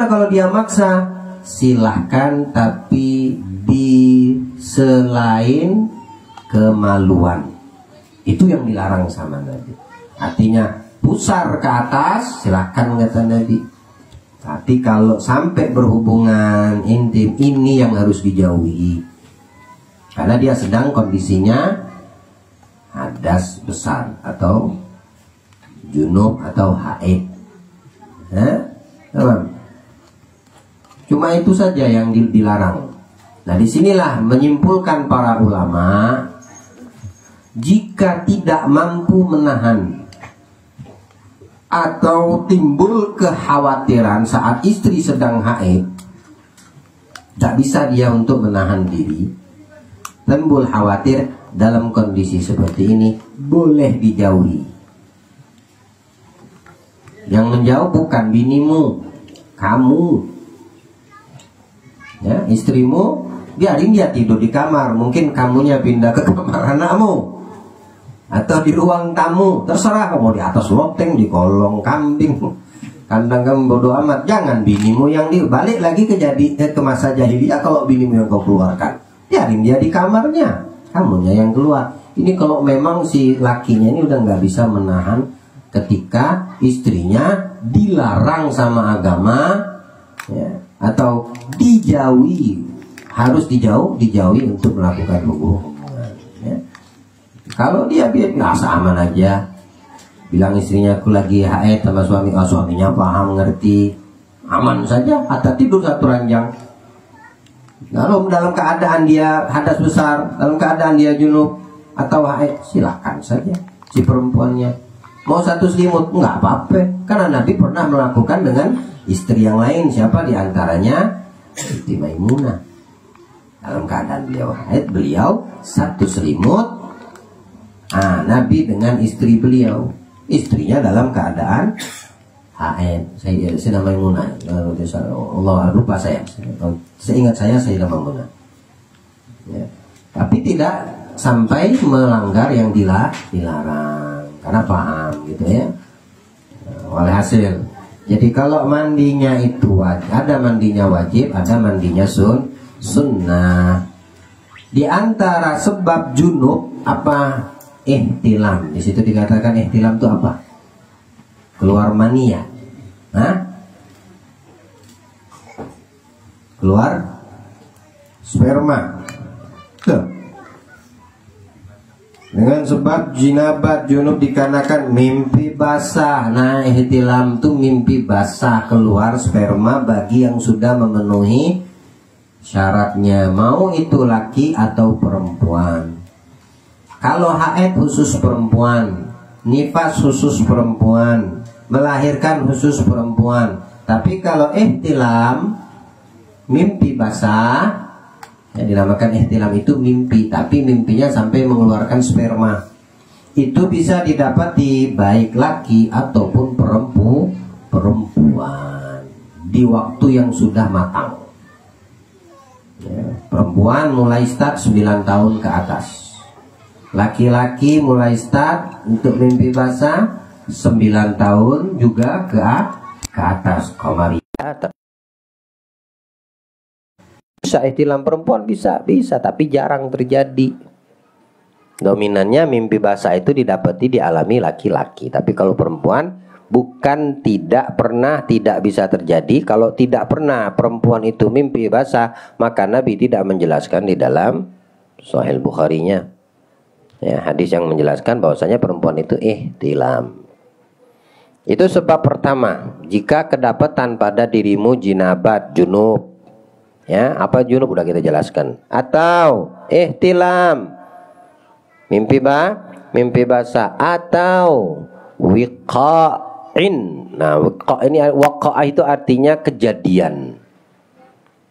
kalau dia maksa, silahkan, tapi di selain kemaluan. Itu yang dilarang sama Nabi. Artinya pusar ke atas silahkan, kata Nabi. Tapi kalau sampai berhubungan intim, ini yang harus dijauhi. Karena dia sedang kondisinya hadas besar atau junub atau haid. Cuma itu saja yang dilarang. Nah, disinilah menyimpulkan para ulama, jika tidak mampu menahan atau timbul kekhawatiran saat istri sedang haid, tak bisa dia untuk menahan diri, timbul khawatir, dalam kondisi seperti ini boleh dijauhi. Yang menjauh bukan binimu, kamu, ya, istrimu, biarin dia tidur di kamar. Mungkin kamunya pindah ke kamar anakmu atau di ruang tamu, terserah. Kamu di atas loteng, di kolong kambing, kandang kamu, bodo amat. Jangan binimu yang balik lagi ke masa jahiliyah. Kalau binimu yang kau keluarkan, biarin dia di kamarnya, kamunya yang keluar. Ini kalau memang si lakinya ini udah nggak bisa menahan ketika istrinya dilarang sama agama, ya, atau dijauhi, harus dijauhi untuk melakukan hubungan. Ya. Kalau dia biasa aman aja, bilang istrinya aku lagi haid sama suami, suaminya paham, ngerti, aman saja, atau tidur satu ranjang. Kalau dalam keadaan dia hadas besar, dalam keadaan dia junub atau haid, silahkan saja si perempuannya. Mau satu selimut, nggak apa-apa. Karena Nabi pernah melakukan dengan istri yang lain. Siapa diantaranya? Siti Maimunah. Dalam keadaan beliau haid, beliau satu selimut. Nabi dengan istri beliau, istrinya dalam keadaan haid. Sayyidah Maimunah. Allah lupa saya. Seingat saya Sayyidah Maimunah. Ya. Tapi tidak sampai melanggar yang dilarang, karena paham gitu ya. Walhasil, jadi kalau mandinya itu ada mandinya wajib, ada mandinya sunnah. Di antara sebab junub apa? Ihtilam. Di situ dikatakan ihtilam itu apa? Keluar mani ya? Keluar sperma. Tuh. Dengan sebab jinabat junub dikarenakan mimpi basah. Nah, ihtilam itu mimpi basah, keluar sperma bagi yang sudah memenuhi syaratnya, mau itu laki atau perempuan. Kalau haid khusus perempuan, nifas khusus perempuan, melahirkan khusus perempuan. Tapi kalau ihtilam, mimpi basah, yang dinamakan ihtilam itu mimpi, tapi mimpinya sampai mengeluarkan sperma. Itu bisa didapati baik laki ataupun perempuan di waktu yang sudah matang. Ya, perempuan mulai start 9 tahun ke atas. Laki-laki mulai start untuk mimpi basah 9 tahun juga ke atas. Komariah. Bisa ihtilam perempuan, bisa, tapi jarang terjadi. Dominannya mimpi basah itu didapati dialami laki-laki. Tapi kalau perempuan bukan tidak pernah, tidak bisa terjadi. Kalau tidak pernah perempuan itu mimpi basah, maka Nabi tidak menjelaskan di dalam Sahih Bukhari-nya. Ya, hadis yang menjelaskan bahwasanya perempuan itu ihtilam. Itu sebab pertama. Jika kedapatan pada dirimu jinabat, junub. Ya, apa junub udah kita jelaskan. Atau ihtilam, mimpi basah, atau wiqa'in. Nah, wiqa' ini, waqa'ah itu artinya kejadian.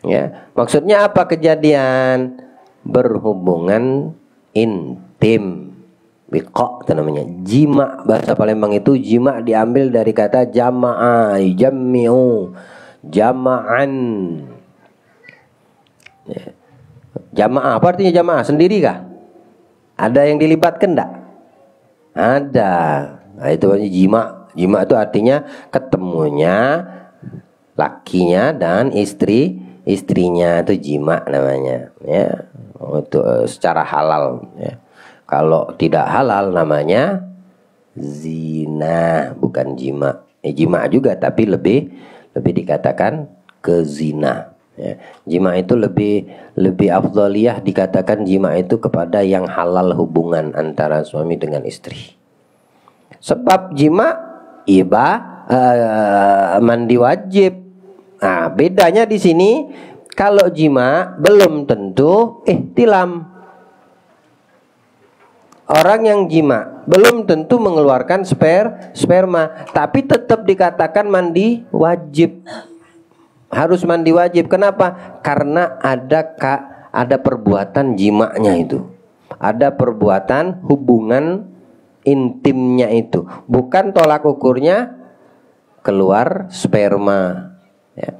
Ya, maksudnya apa kejadian? Berhubungan intim. Wiqa' itu namanya jima. Bahasa Palembang itu jima diambil dari kata jama'a, jammi'u, jama'an. Ya. Jamaah, apa artinya jamaah? Sendiri kah? Ada yang dilibatkan enggak? Ada. Nah, itu artinya jima. Jima itu artinya ketemunya lakinya dan istrinya, itu jima namanya, ya. Itu secara halal, ya. Kalau tidak halal namanya zina, bukan jima. Jima juga tapi lebih dikatakan ke zina, ya. Jima itu lebih afdhaliyah dikatakan jima itu kepada yang halal hubungan antara suami dengan istri. Sebab jima mandi wajib. Nah, bedanya di sini kalau jima belum tentu ihtilam. Orang yang jima belum tentu mengeluarkan sperma, tapi tetap dikatakan mandi wajib. Harus mandi wajib. Kenapa? Karena ada perbuatan jimanya itu. Ada perbuatan hubungan intimnya itu. Bukan tolak ukurnya keluar sperma, ya.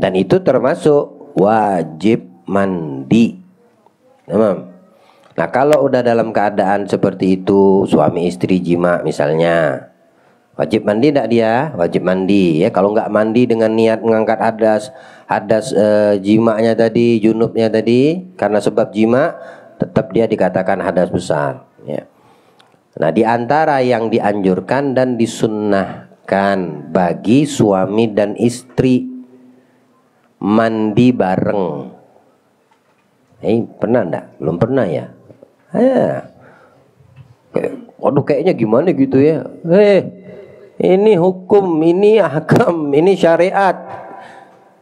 Dan itu termasuk wajib mandi. Nah, kalau udah dalam keadaan seperti itu, suami istri jima misalnya, wajib mandi tidak dia? Wajib mandi, ya. Kalau nggak mandi dengan niat mengangkat hadas jimanya tadi, junubnya tadi, karena sebab jima, tetap dia dikatakan hadas besar, ya. Nah, di antara yang dianjurkan dan disunnahkan bagi suami dan istri mandi bareng. Pernah enggak? Belum pernah ya? Waduh, kayaknya gimana gitu ya. Ini hukum, ini ahkam, ini syariat.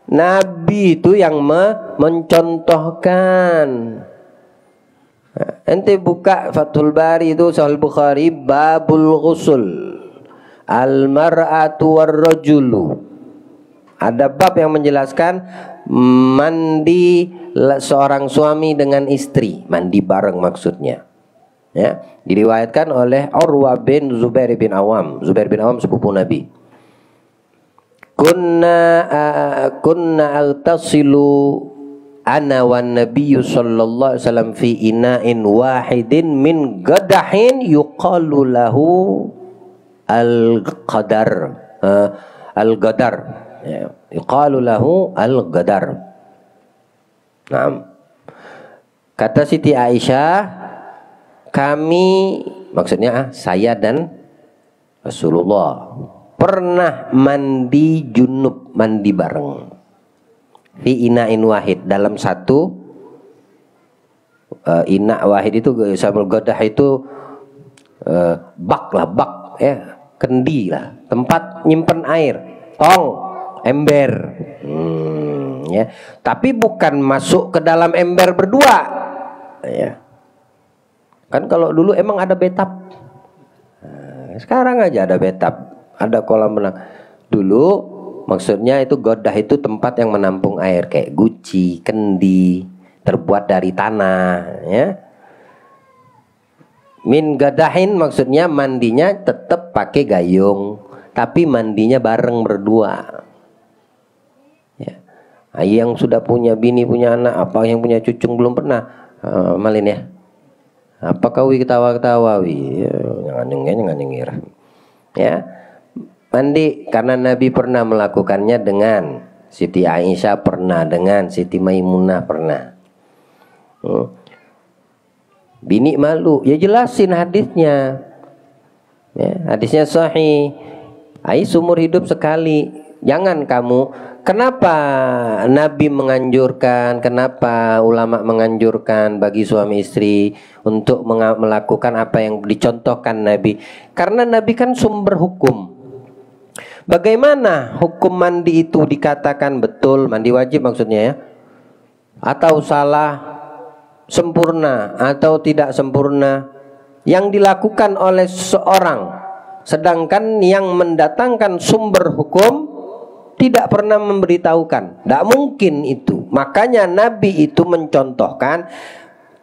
Nabi itu yang mencontohkan. Ente buka Fathul Bari itu, Sahih Bukhari, babul ghusl, al-mar'atu war-rajulu. Ada bab yang menjelaskan mandi seorang suami dengan istri, mandi bareng maksudnya, ya. Diriwayatkan oleh Urwa bin Zubair bin Awam. Zubair bin Awam sepupu Nabi. Kunna aghtasilu ana wan nabiyyu sallallahu alaihi wasallam fi ina'in wahidin min gadahin yuqalu lahu al-qadar, al-qadar, ya. Yuqalu lahu al-qadar. Nah, kata Siti Aisyah, kami, maksudnya saya dan Rasulullah, pernah mandi junub, mandi bareng, fi ina'in wahid, dalam satu ina' wahid itu samul godah itu bak lah, bak, ya, kendi lah, tempat nyimpen air, tong, ember, ya. Tapi bukan masuk ke dalam ember berdua, ya. Kan kalau dulu emang ada bathtub, sekarang aja ada bathtub, ada kolam renang. Dulu maksudnya itu godah itu tempat yang menampung air, kayak guci, kendi, terbuat dari tanah, ya. Min gadahin maksudnya mandinya tetap pakai gayung, tapi mandinya bareng berdua. Yang sudah punya bini, punya anak, apa yang punya cucung belum pernah malin ya? Apa kau ketawa-ketawa ya, jangan nyengir. Ya, mandi karena Nabi pernah melakukannya dengan Siti Aisyah, pernah dengan Siti Maimunah, pernah. Bini malu, ya jelasin hadisnya. Ya, hadisnya sahih. Seumur hidup sekali. Jangan kamu, kenapa Nabi menganjurkan, kenapa ulama menganjurkan bagi suami istri untuk melakukan apa yang dicontohkan Nabi? Karena Nabi kan sumber hukum. Bagaimana hukum mandi itu dikatakan betul, mandi wajib maksudnya, ya, atau salah, sempurna atau tidak sempurna, yang dilakukan oleh seseorang, sedangkan yang mendatangkan sumber hukum tidak pernah memberitahukan. Tidak mungkin itu. Makanya Nabi itu mencontohkan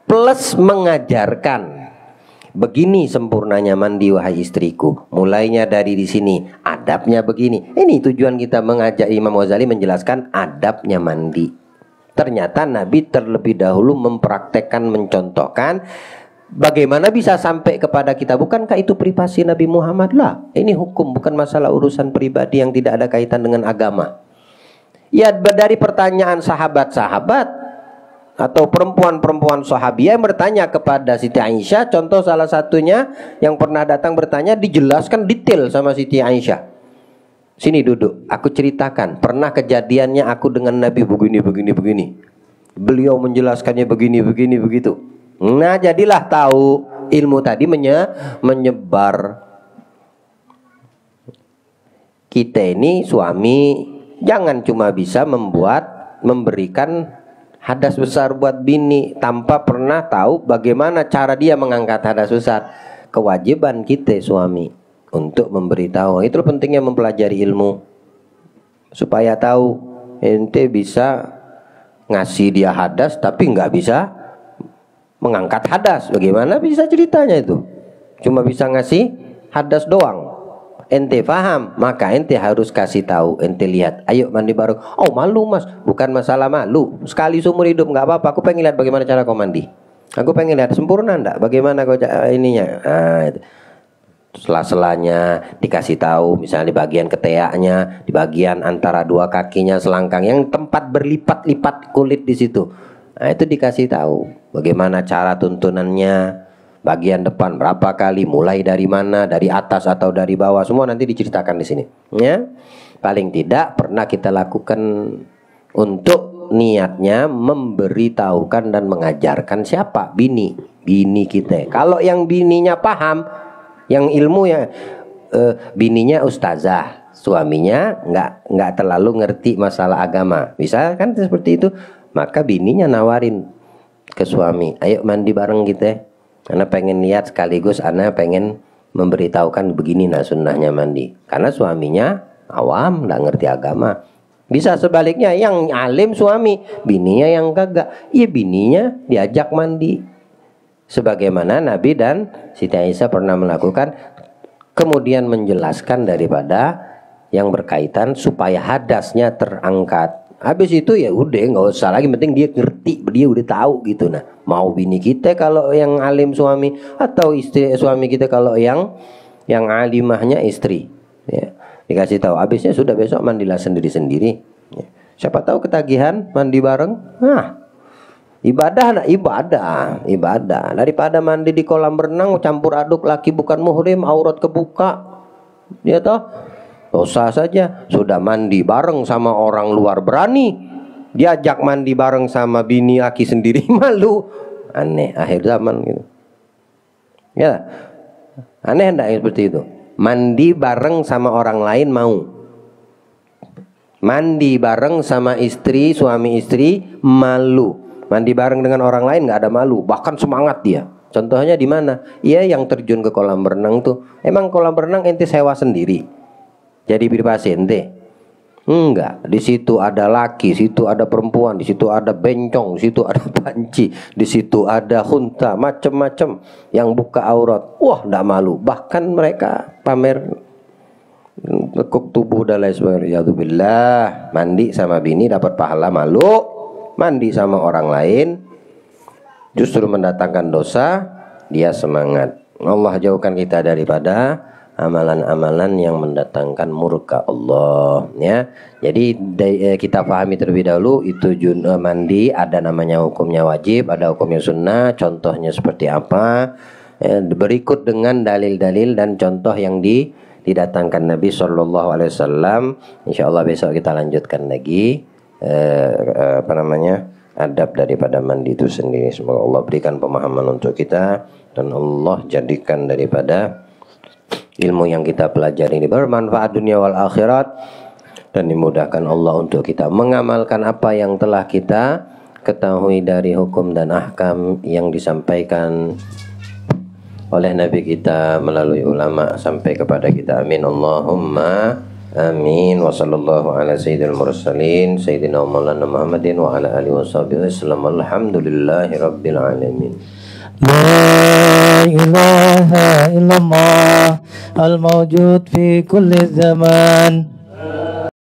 plus mengajarkan. Begini sempurnanya mandi wahai istriku. Mulainya dari di sini, adabnya begini. Ini tujuan kita mengajak Imam Ghazali menjelaskan adabnya mandi. Ternyata Nabi terlebih dahulu mempraktekkan, mencontohkan. Bagaimana bisa sampai kepada kita? Bukankah itu privasi Nabi Muhammad lah? Ini hukum, bukan masalah urusan pribadi yang tidak ada kaitan dengan agama. Ya dari pertanyaan sahabat-sahabat atau perempuan-perempuan sahabiah yang bertanya kepada Siti Aisyah. Contoh salah satunya yang pernah datang bertanya, dijelaskan detail sama Siti Aisyah. Sini duduk, aku ceritakan pernah kejadiannya aku dengan Nabi begini. Beliau menjelaskannya begini begitu. Nah, jadilah tahu ilmu tadi menyebar. Kita ini suami jangan cuma bisa memberikan hadas besar buat bini tanpa pernah tahu bagaimana cara dia mengangkat hadas besar. Kewajiban kita suami untuk memberitahu. Itu pentingnya mempelajari ilmu supaya tahu. Ente bisa ngasih dia hadas tapi nggak bisa mengangkat hadas. Bagaimana bisa ceritanya itu? Cuma bisa ngasih hadas doang. Ente paham, maka ente harus kasih tahu. Ente lihat, ayo mandi bareng. Oh malu mas, bukan masalah malu. Sekali seumur hidup nggak apa-apa. Aku pengen lihat bagaimana cara kau mandi. Aku pengen lihat sempurna enggak, bagaimana kau ininya. Sela-selanya dikasih tahu, misalnya di bagian ketiaknya, di bagian antara dua kakinya selangkang, yang tempat berlipat-lipat kulit di situ. Nah itu dikasih tahu. Bagaimana cara tuntunannya. Bagian depan berapa kali, mulai dari mana, dari atas atau dari bawah, semua nanti diceritakan di sini. Ya, paling tidak pernah kita lakukan untuk niatnya memberitahukan dan mengajarkan siapa bini kita. Kalau yang bininya paham, yang ilmu ya, bininya ustazah, suaminya nggak terlalu ngerti masalah agama, bisa kan seperti itu. Maka bininya nawarin ke suami, ayo mandi bareng kita. Ana pengen lihat sekaligus ana pengen memberitahukan begini nah sunnahnya mandi. Karena suaminya awam, nggak ngerti agama. Bisa sebaliknya, yang alim suami, bininya yang kagak. Iya bininya diajak mandi. Sebagaimana Nabi dan Siti Aisyah pernah melakukan. Kemudian menjelaskan daripada yang berkaitan supaya hadasnya terangkat. Habis itu ya udah nggak usah lagi, penting dia ngerti, dia udah tahu gitu. Nah, mau bini kita kalau yang alim suami, atau istri suami kita kalau yang alimahnya istri, ya, dikasih tahu. Habisnya sudah besok mandilah sendiri-sendiri. Ya. Siapa tahu ketagihan mandi bareng. Nah, ibadah daripada mandi di kolam renang campur aduk laki bukan muhrim, aurat kebuka, ya toh. Dosa saja. Sudah mandi bareng sama orang luar berani, diajak mandi bareng sama bini laki sendiri malu. Aneh akhir zaman gitu. Ya, aneh enggak seperti itu? Mandi bareng sama orang lain mau, mandi bareng sama istri, suami istri malu. Mandi bareng dengan orang lain nggak ada malu, bahkan semangat dia. Contohnya di mana? Iya, yang terjun ke kolam renang tuh. Emang kolam renang ente sewa sendiri? Jadi privasi ente? Enggak. Di situ ada laki, situ ada perempuan, di situ ada bencong, di situ ada panci, di situ ada hunta, macam-macam yang buka aurat. Wah, enggak malu. Bahkan mereka pamer lekuk tubuh dan lain sebagainya. Yadzubillah. Mandi sama bini dapat pahala malu. Mandi sama orang lain justru mendatangkan dosa, dia semangat. Allah jauhkan kita daripada amalan-amalan yang mendatangkan murka Allah, ya. Jadi kita pahami terlebih dahulu itu mandi ada namanya hukumnya wajib, ada hukumnya sunnah, contohnya seperti apa, berikut dengan dalil-dalil dan contoh yang didatangkan Nabi SAW. Insyaallah besok kita lanjutkan lagi adab daripada mandi itu sendiri. Semoga Allah berikan pemahaman untuk kita dan Allah jadikan daripada ilmu yang kita pelajari ini bermanfaat dunia wal akhirat, dan dimudahkan Allah untuk kita mengamalkan apa yang telah kita ketahui dari hukum dan ahkam yang disampaikan oleh Nabi kita melalui ulama sampai kepada kita. Amin Allahumma amin. Wa sallallahu ala sayyidil mursalin sayyidina maulana Muhammadin wa ala alihi washabihi wasallam. Alhamdulillahi rabbil alamin. لا إله إلا الله الموجود في كل زمان